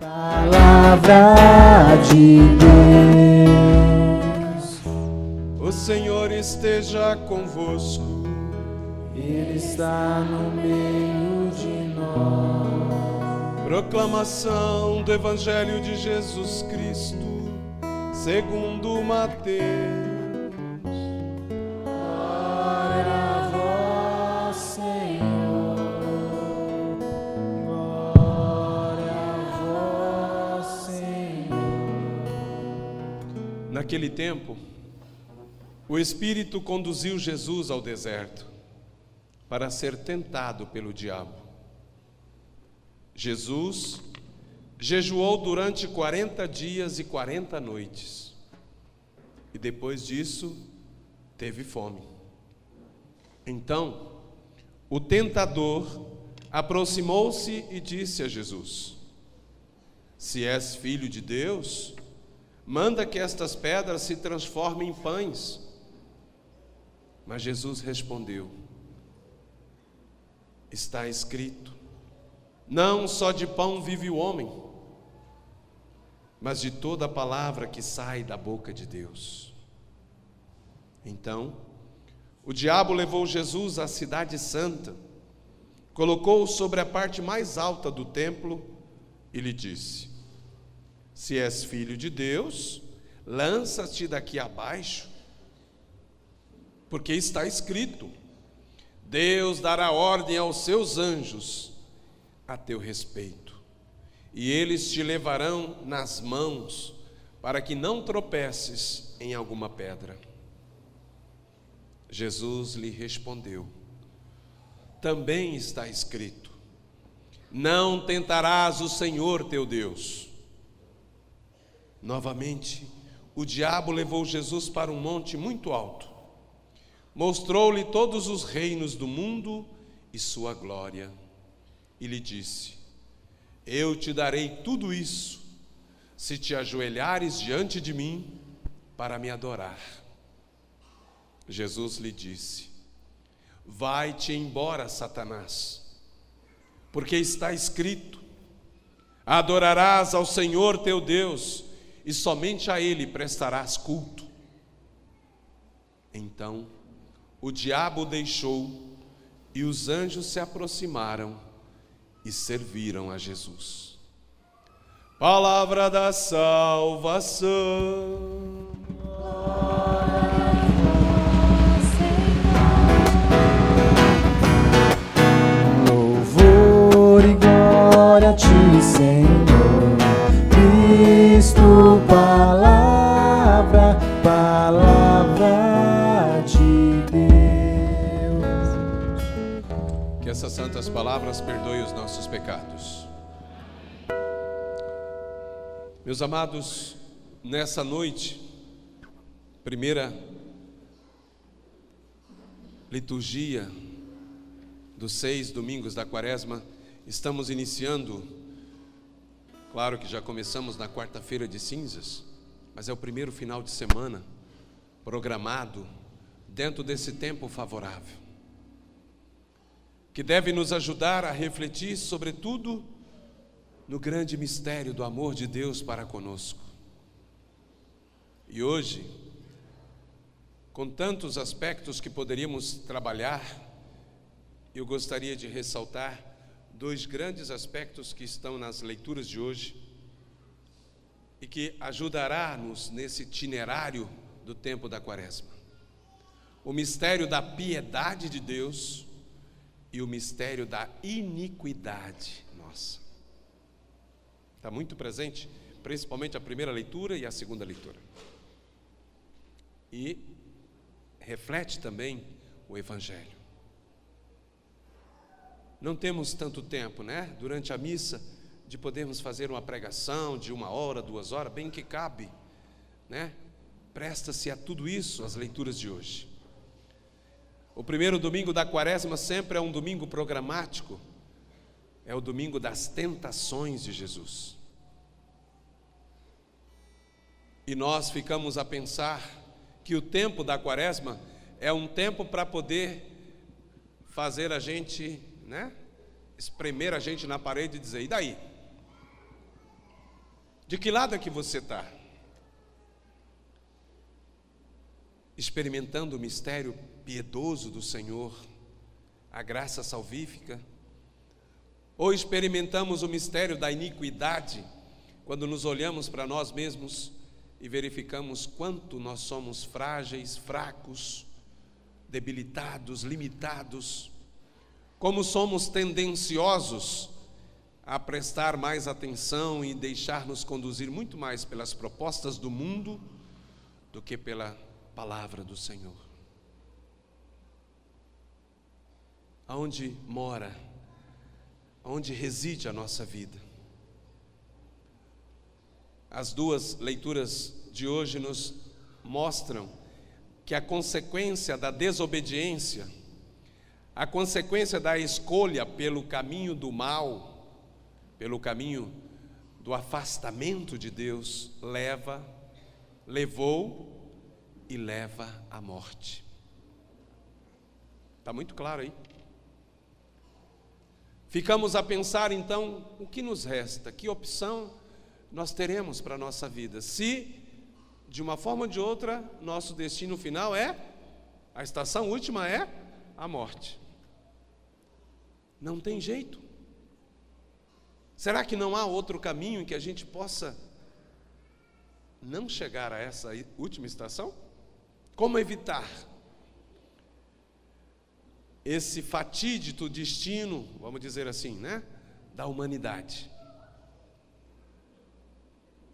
Palavra de Deus. O Senhor esteja convosco. Ele está no meio de nós. Proclamação do Evangelho de Jesus Cristo, segundo Mateus. Glória a vós, Senhor. Glória a vós, Senhor. Naquele tempo, o Espírito conduziu Jesus ao deserto para ser tentado pelo diabo. Jesus jejuou durante 40 dias e 40 noites. E depois disso, teve fome. Então, o tentador aproximou-se e disse a Jesus: Se és filho de Deus, manda que estas pedras se transformem em pães. Mas Jesus respondeu: Está escrito, não só de pão vive o homem, mas de toda a palavra que sai da boca de Deus. Então, o diabo levou Jesus à cidade santa, colocou-o sobre a parte mais alta do templo e lhe disse: Se és filho de Deus, lança-te daqui abaixo, porque está escrito, Deus dará ordem aos seus anjos a teu respeito, e eles te levarão nas mãos, para que não tropeces em alguma pedra. Jesus lhe respondeu: Também está escrito, não tentarás o Senhor teu Deus. Novamente, o diabo levou Jesus para um monte muito alto, mostrou-lhe todos os reinos do mundo e sua glória, e lhe disse: Eu te darei tudo isso, se te ajoelhares diante de mim para me adorar. Jesus lhe disse: Vai-te embora, Satanás, porque está escrito, adorarás ao Senhor teu Deus, e somente a Ele prestarás culto. Então, o diabo o deixou, e os anjos se aproximaram e serviram a Jesus. Palavra da salvação. Louvor e glória a ti, Senhor Cristo. Palavra de Deus. Que essas santas palavras perdoem os nossos pecados. Meus amados, nessa noite, primeira liturgia dos 6 domingos da Quaresma, estamos iniciando, claro que já começamos na quarta-feira de cinzas, mas é o primeiro final de semana programado dentro desse tempo favorável, que deve nos ajudar a refletir, sobretudo, no grande mistério do amor de Deus para conosco. E hoje, com tantos aspectos que poderíamos trabalhar, eu gostaria de ressaltar 2 grandes aspectos que estão nas leituras de hoje e que ajudará-nos nesse itinerário do tempo da Quaresma: o mistério da piedade de Deus e o mistério da iniquidade nossa. Está muito presente, principalmente a primeira leitura e a segunda leitura. E reflete também o Evangelho. Não temos tanto tempo, né? Durante a missa, de podermos fazer uma pregação de 1 hora, 2 horas, bem que cabe, né? Presta-se a tudo isso as leituras de hoje. O primeiro domingo da Quaresma sempre é um domingo programático, é o domingo das tentações de Jesus. E nós ficamos a pensar que o tempo da Quaresma é um tempo para poder fazer a gente, né, espremer a gente na parede e dizer: e daí? De que lado é que você está? Experimentando o mistério piedoso do Senhor, a graça salvífica? Ou experimentamos o mistério da iniquidade, quando nos olhamos para nós mesmos e verificamos quanto nós somos frágeis, fracos, debilitados, limitados, como somos tendenciosos a prestar mais atenção e deixar-nos conduzir muito mais pelas propostas do mundo do que pela palavra do Senhor. Aonde mora, aonde reside a nossa vida? As duas leituras de hoje nos mostram que a consequência da desobediência, a consequência da escolha pelo caminho do mal, pelo caminho do afastamento de Deus, levou e leva à morte. Está muito claro aí? Ficamos a pensar então, o que nos resta? Que opção nós teremos para a nossa vida? Se, de uma forma ou de outra, nosso destino final a estação última é a morte. Não tem jeito. Será que não há outro caminho em que a gente possa não chegar a essa última estação? Como evitar esse fatídico destino, vamos dizer assim, né, da humanidade?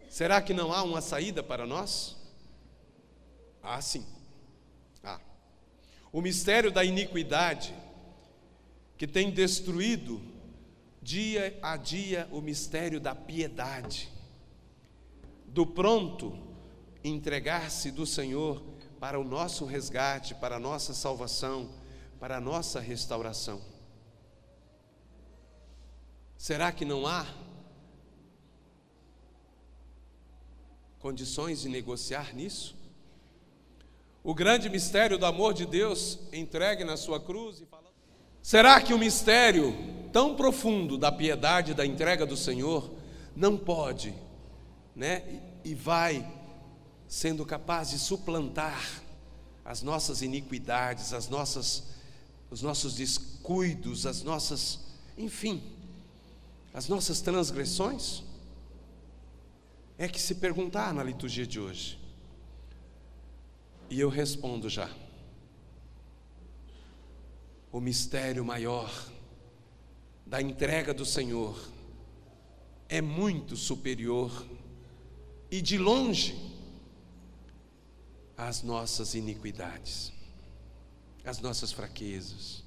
Será que não há uma saída para nós? Ah, sim. O mistério da iniquidade, que tem destruído dia a dia o mistério da piedade, do pronto entregar-se do Senhor para o nosso resgate, para a nossa salvação, para a nossa restauração. Será que não há condições de negociar nisso? O grande mistério do amor de Deus entregue na sua cruz. Será que o mistério tão profundo da piedade, da entrega do Senhor, não pode, né, e vai sendo capaz de suplantar as nossas iniquidades, os nossos descuidos, as nossas transgressões? É que se perguntar na liturgia de hoje. E eu respondo já. O mistério maior da entrega do Senhor é muito superior e de longe às nossas iniquidades, às nossas fraquezas,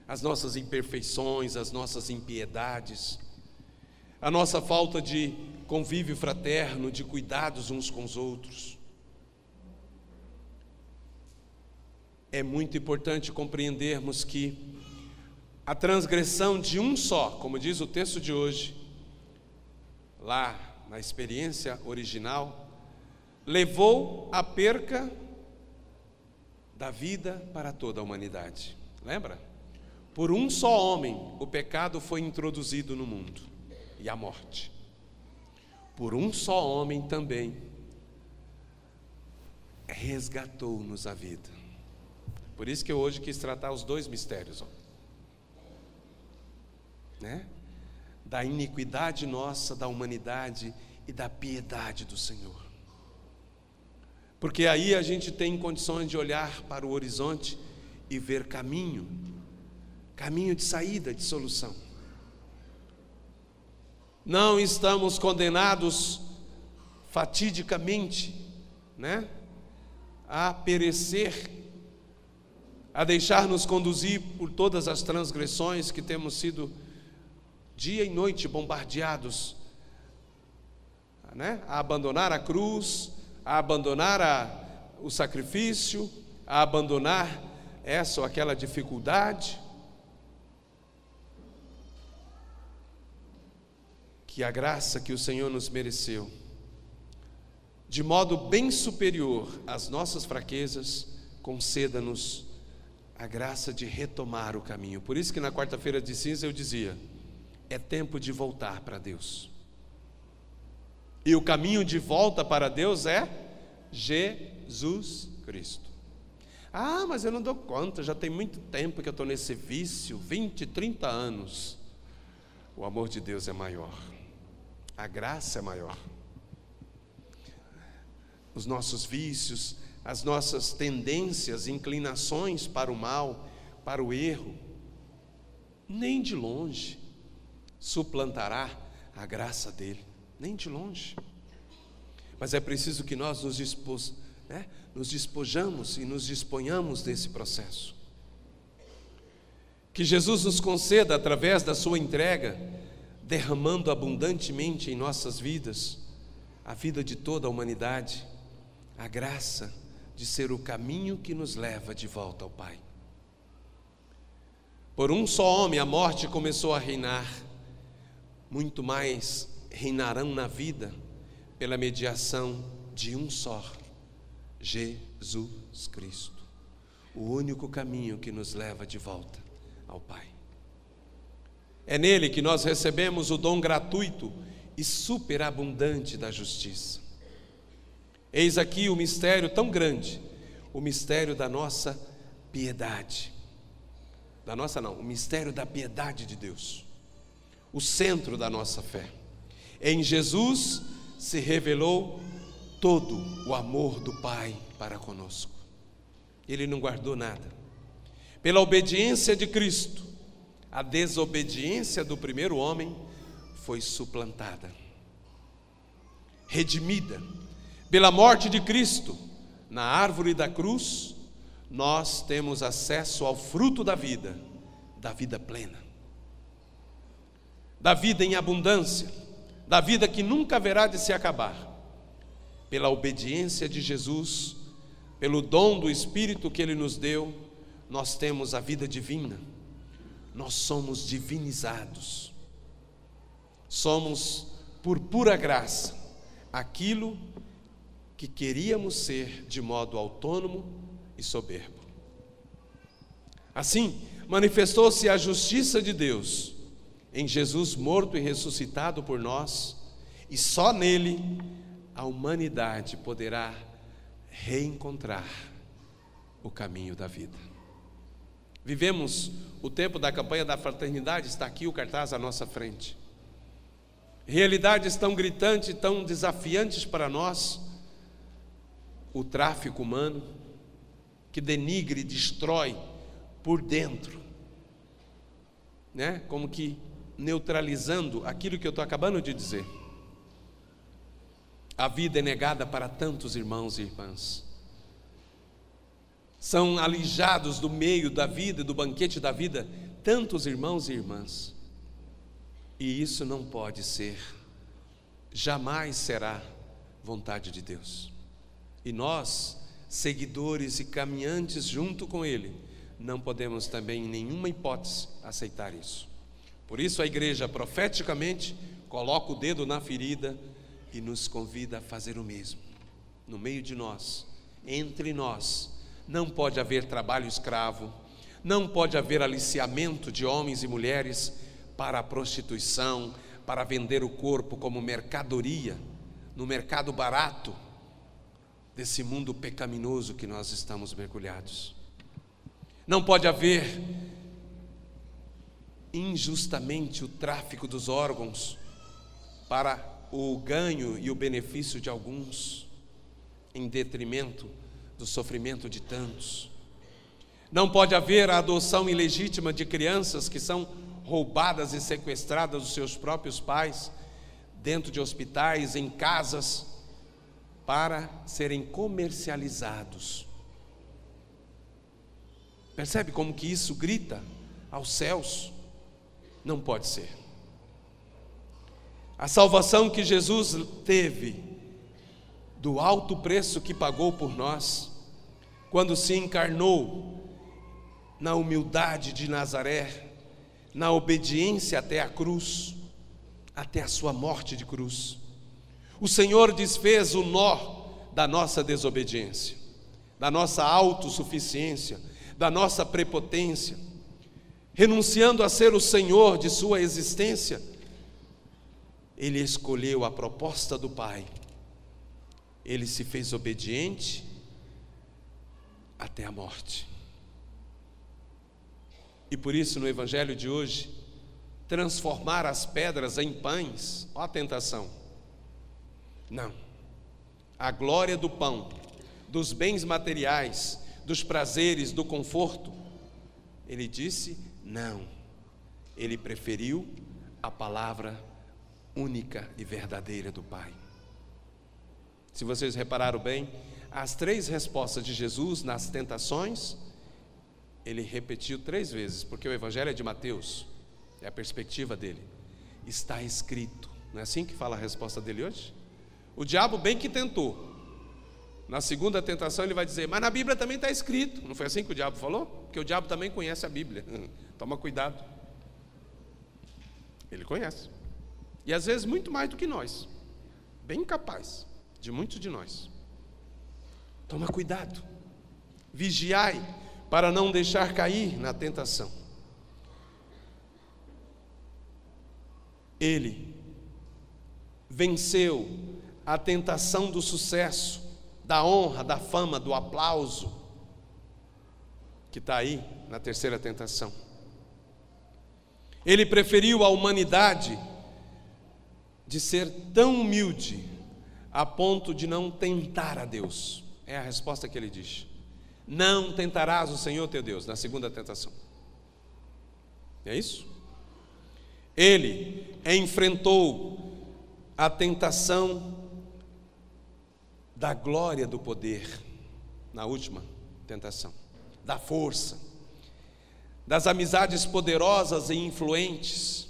às nossas imperfeições, às nossas impiedades, a nossa falta de convívio fraterno, de cuidados uns com os outros. É muito importante compreendermos que a transgressão de um só, como diz o texto de hoje, lá na experiência original, levou à perca da vida para toda a humanidade. Lembra? Por um só homem o pecado foi introduzido no mundo, e a morte. Por um só homem também resgatou-nos a vida. Por isso que eu hoje quis tratar os dois mistérios, né? Da iniquidade nossa, da humanidade e da piedade do Senhor. Porque aí a gente tem condições de olhar para o horizonte e ver caminho de saída, de solução. Não estamos condenados fatidicamente, né, a perecer, a deixar-nos conduzir por todas as transgressões que temos sido dia e noite bombardeados, né, a abandonar a cruz, a abandonar o sacrifício, a abandonar essa ou aquela dificuldade. Que a graça que o Senhor nos mereceu, de modo bem superior às nossas fraquezas, conceda-nos a graça de retomar o caminho. Por isso que na quarta-feira de cinza eu dizia, é tempo de voltar para Deus. E o caminho de volta para Deus é Jesus Cristo. Ah, mas eu não dou conta, já tem muito tempo que eu estou nesse vício, 20, 30 anos. O amor de Deus é maior, a graça é maior. Os nossos vícios, as nossas tendências, inclinações para o mal, para o erro, nem de longe suplantará a graça dele, nem de longe. Mas é preciso que nós nos despojamos e nos disponhamos desse processo. Que Jesus nos conceda, através da sua entrega, derramando abundantemente em nossas vidas, a vida de toda a humanidade, a graça de ser o caminho que nos leva de volta ao Pai. Por um só homem a morte começou a reinar, muito mais reinarão na vida pela mediação de um só, Jesus Cristo, o único caminho que nos leva de volta ao Pai. É nele que nós recebemos o dom gratuito e superabundante da justiça. Eis aqui o mistério tão grande, o mistério da nossa piedade. O mistério da piedade de Deus, o centro da nossa fé. Em Jesus se revelou todo o amor do Pai para conosco. Ele não guardou nada. Pela obediência de Cristo, a desobediência do primeiro homem foi suplantada, redimida. Pela morte de Cristo, na árvore da cruz, nós temos acesso ao fruto da vida plena, da vida em abundância, da vida que nunca haverá de se acabar. Pela obediência de Jesus, pelo dom do Espírito que Ele nos deu, nós temos a vida divina, nós somos divinizados, somos por pura graça aquilo que queríamos ser de modo autônomo e soberbo. Assim, manifestou-se a justiça de Deus em Jesus morto e ressuscitado por nós, e só nele a humanidade poderá reencontrar o caminho da vida. Vivemos o tempo da campanha da fraternidade, está aqui o cartaz à nossa frente. Realidades tão gritantes, tão desafiantes para nós, o tráfico humano, que denigre e destrói por dentro, como que neutralizando aquilo que eu estou acabando de dizer. A vida é negada para tantos irmãos e irmãs. São alijados do meio da vida, do banquete da vida, tantos irmãos e irmãs. E isso não pode ser, jamais será vontade de Deus. E nós, seguidores e caminhantes junto com Ele, não podemos também, em nenhuma hipótese, aceitar isso. Por isso a igreja profeticamente coloca o dedo na ferida e nos convida a fazer o mesmo. No meio de nós, entre nós, não pode haver trabalho escravo, não pode haver aliciamento de homens e mulheres para a prostituição, para vender o corpo como mercadoria, no mercado barato desse mundo pecaminoso que nós estamos mergulhados. Não pode haver injustamente o tráfico dos órgãos para o ganho e o benefício de alguns, em detrimento do sofrimento de tantos. Não pode haver a adoção ilegítima de crianças que são roubadas e sequestradas dos seus próprios pais, dentro de hospitais, em casas, para serem comercializados. Percebe como que isso grita aos céus? Não pode ser. A salvação que Jesus teve, do alto preço que pagou por nós, quando se encarnou na humildade de Nazaré, na obediência até a cruz, até a sua morte de cruz. O Senhor desfez o nó da nossa desobediência, da nossa autossuficiência, da nossa prepotência, renunciando a ser o Senhor de sua existência. ele escolheu a proposta do Pai. Ele se fez obediente até a morte. E por isso, no Evangelho de hoje, transformar as pedras em pães, ó a tentação. Não. A glória do pão, dos bens materiais, dos prazeres, do conforto, ele disse não. Ele preferiu a palavra única e verdadeira do Pai. Se vocês repararam bem, as 3 respostas de Jesus nas tentações, ele repetiu 3 vezes, porque o Evangelho é de Mateus, é a perspectiva dele. Está escrito. Não é assim que fala a resposta dele hoje? O diabo bem que tentou. Na segunda tentação ele vai dizer, mas na Bíblia também está escrito. Não foi assim que o diabo falou? Porque o diabo também conhece a Bíblia. Toma cuidado. Ele conhece. E às vezes muito mais do que nós. Bem capaz de muitos de nós. Toma cuidado. Vigiai para não deixar cair na tentação. Ele venceu a tentação do sucesso, da honra, da fama, do aplauso, que está aí na terceira tentação. Ele preferiu a humanidade de ser tão humilde a ponto de não tentar a Deus. É a resposta que ele diz. Não tentarás o Senhor teu Deus, na segunda tentação. É isso? Ele enfrentou a tentação da glória do poder, na última tentação, da força, das amizades poderosas e influentes,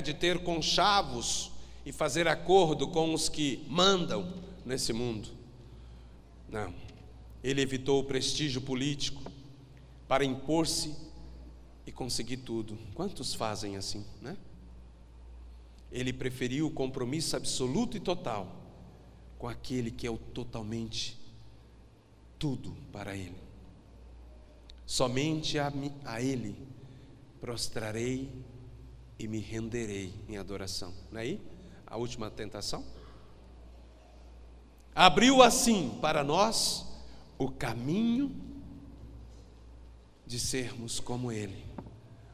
de ter conchavos e fazer acordo com os que mandam nesse mundo. Não, ele evitou o prestígio político para impor-se e conseguir tudo. Quantos fazem assim, né? Ele preferiu o compromisso absoluto e total com aquele que é o totalmente tudo para ele. Somente a ele prostrarei e me renderei em adoração. Não é aí a última tentação? Abriu assim para nós o caminho de sermos como ele,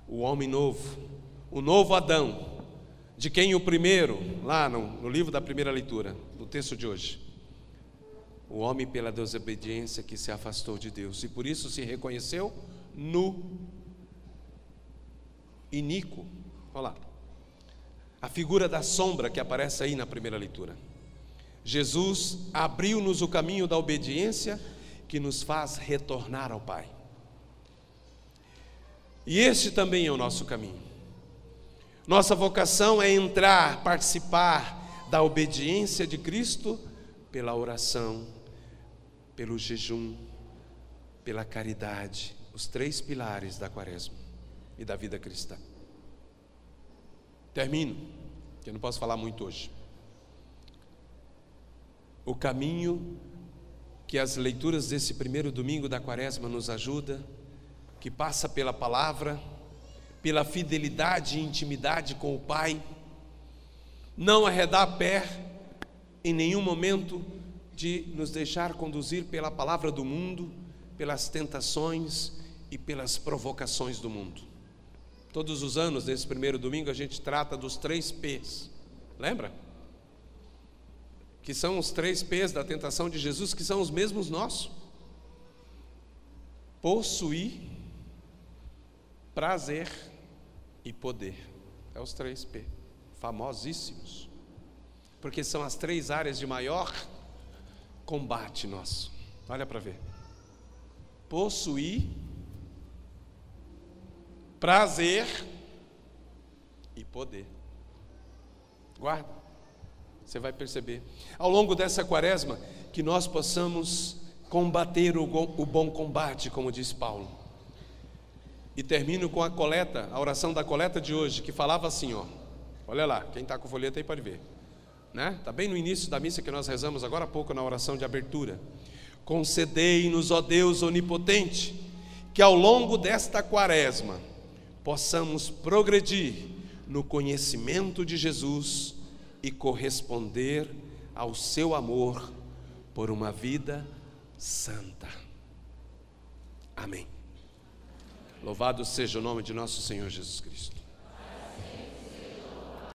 o homem novo, o novo Adão, de quem o primeiro, lá no livro da primeira leitura, no texto de hoje, o homem pela desobediência que se afastou de Deus, e por isso se reconheceu nu, iníquo. Olha lá, a figura da sombra que aparece aí na primeira leitura. Jesus abriu-nos o caminho da obediência que nos faz retornar ao Pai. E este também é o nosso caminho. Nossa vocação é entrar, participar da obediência de Cristo pela oração, pelo jejum, pela caridade, os 3 pilares da Quaresma e da vida cristã. Termino, que eu não posso falar muito hoje. O caminho que as leituras desse primeiro domingo da Quaresma nos ajuda, que passa pela palavra, pela fidelidade e intimidade com o Pai, não arredar pé em nenhum momento de nos deixar conduzir pela palavra do mundo, pelas tentações e pelas provocações do mundo. Todos os anos, nesse primeiro domingo, a gente trata dos 3 P's, lembra? Que são os 3 P's da tentação de Jesus, que são os mesmos nossos: possuir, prazer e poder. É os 3 P, famosíssimos, porque são as 3 áreas de maior combate nosso. Olha para ver: possuir, prazer e poder. Guarda, você vai perceber ao longo dessa Quaresma que nós possamos combater o bom combate, como diz Paulo. E termino com a coleta, a oração da coleta de hoje, que falava assim, olha lá, quem está com folheta aí pode ver, né? Está bem no início da missa que nós rezamos agora há pouco na oração de abertura. Concedei-nos, ó Deus onipotente, que ao longo desta Quaresma possamos progredir no conhecimento de Jesus e corresponder ao seu amor por uma vida santa. Amém. Louvado seja o nome de nosso Senhor Jesus Cristo.